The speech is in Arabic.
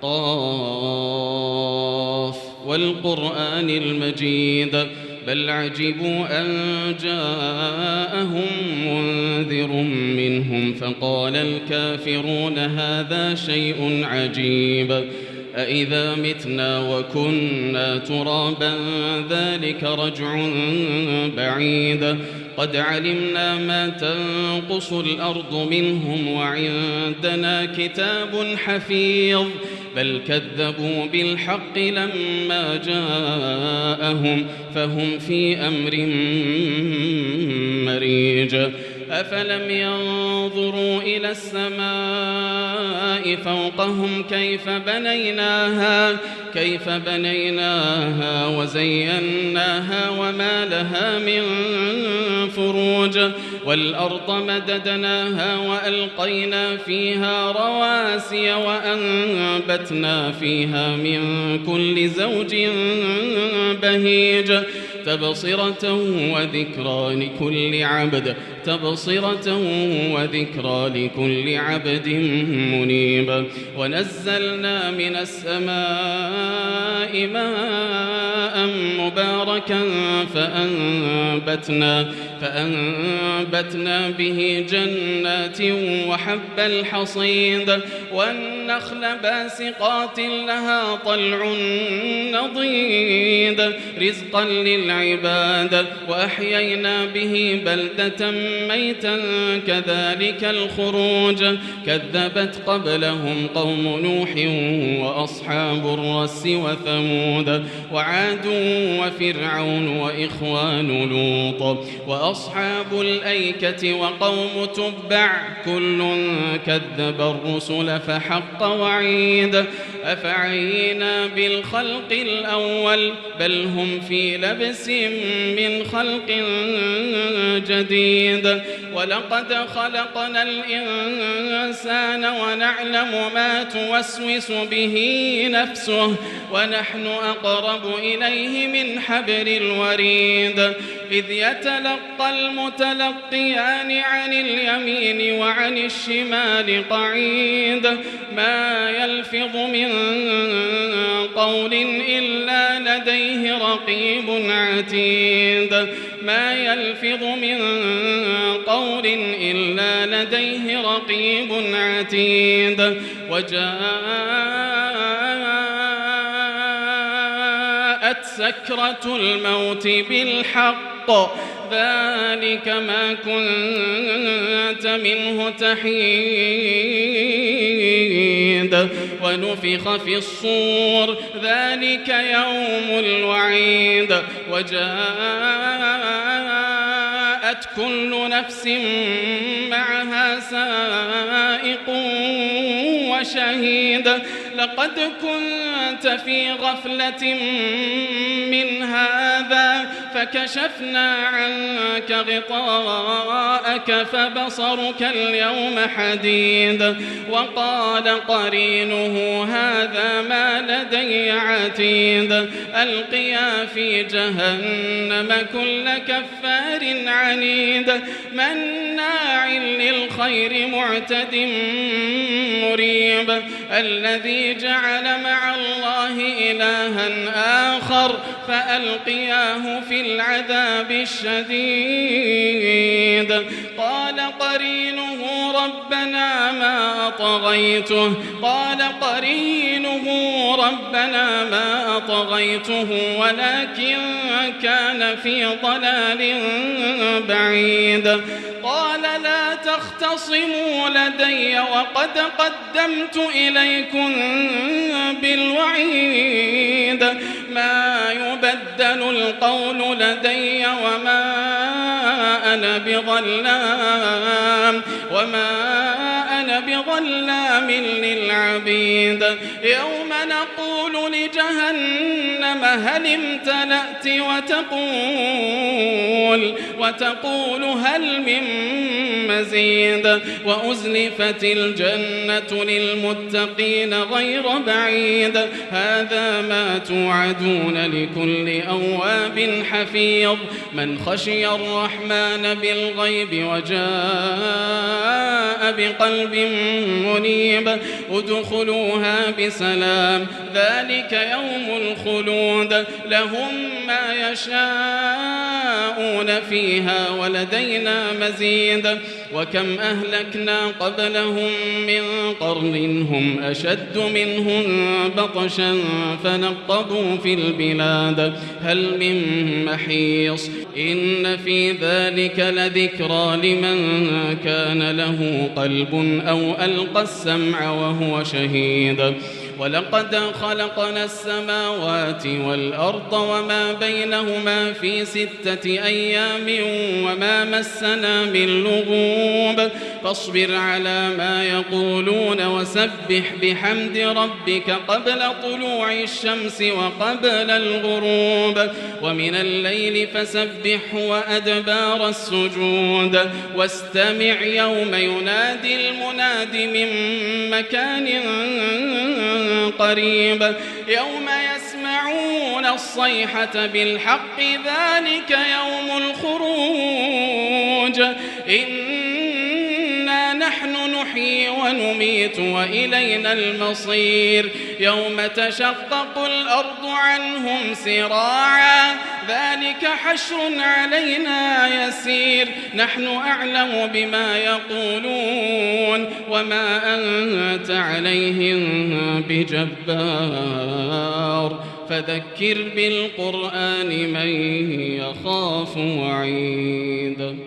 قاف والقرآن المجيد بل عجبوا أن جاءهم منذر منهم فقال الكافرون هذا شيء عجيب أإذا متنا وكنا ترابا ذلك رجع بعيد قد علمنا ما تنقص الأرض منهم وعندنا كتاب حفيظ بل كذبوا بالحق لما جاءهم فهم في أمر مريج أفلم ينظروا إلى السماء فوقهم كيف بنيناها وزيناها وما لها من فروج والأرض مددناها وألقينا فيها رواسي وأنبتنا فيها من كل زوج بهيج تبصرة وذكرى لكل عبد منيب ونزلنا من السماء ماء مباركا فأنبتنا به جنات وحب الحصيد والنخل باسقات لها طلع نضيد رزقا للعباد وأحيينا به بلدة ميتا كذلك الخروج كذبت قبلهم قوم نوح وأصحاب الرس وثمود وعاد وفرعون وإخوان لوط وأصحاب الأيكة وقوم تبع كل كذب الرسل فحق وعيد أفعينا بالخلق الأول بل هم في لبس من خلق جديد ولقد خلقنا الإنسان ونعلم ما توسوس به نفسه ونحن أقرب إليه من حبل الوريد إذ يتلقى المتلقيان عن اليمين وعن الشمال قعيد ما يلفظ من قول إلا لديه رقيب عتيد وجاءت سكرة الموت بالحق ذلك ما كنت منه تحيد ونفخ في الصور ذلك يوم الوعيد وجاءت كل نفس معها سائق وشهيد لقد كنت في غفلة من هذا فكشفنا عنك غطاءك فبصرك اليوم حديد وقال قرينه هذا ما لدي عتيد ألقيا في جهنم كل كفار عنيد مناع للخير معتد مريب الذي جعل مع الله إلها آخر فألقياه في العذاب الشديد قال قرينه ربنا ما أطغيته ولكن كان في ضلال بعيد قال لا تختصموا لدي وقد قدمت إليكم بالوعيد ما يبدل القول لدي وما أنا بظلام للعبيد يوم نقول لجهنم هل امتلأت وتقول هل من مزيد وأزلفت الجنة للمتقين غير بعيد هذا ما توعدون لكل أواب حفيظ من خشي الرحمن بالغيب وجاء بقلب منيب ادخلوها بسلام ذلك يوم الخلود لهم ما يشاءون فيها ولدينا مزيد وكم أهلكنا قبلهم من قرن هم أشد منهم بطشا فنقبوا في البلاد هل من محيص إن في ذلك لذكرى لمن كان له قلب أو ألقى السمع وهو شهيد ولقد خلقنا السماوات والأرض وما بينهما في 6 أيام وما مسنا من لغوب فاصبر على ما يقولون وسبح بحمد ربك قبل طلوع الشمس وقبل الغروب ومن الليل فسبح وأدبار السجود واستمع يوم ينادي المناد من مكان قريب يوم يسمعون الصيحة بالحق ذلك يوم الخروج إنا نحن نحيي ونميت وإلينا المصير يوم تشقق الأرض عنهم سراعا ذلك حشر علينا يسير نحن أعلم بما يقولون وما أنت عليهم بجبار فذكر بالقرآن من يخاف وعيد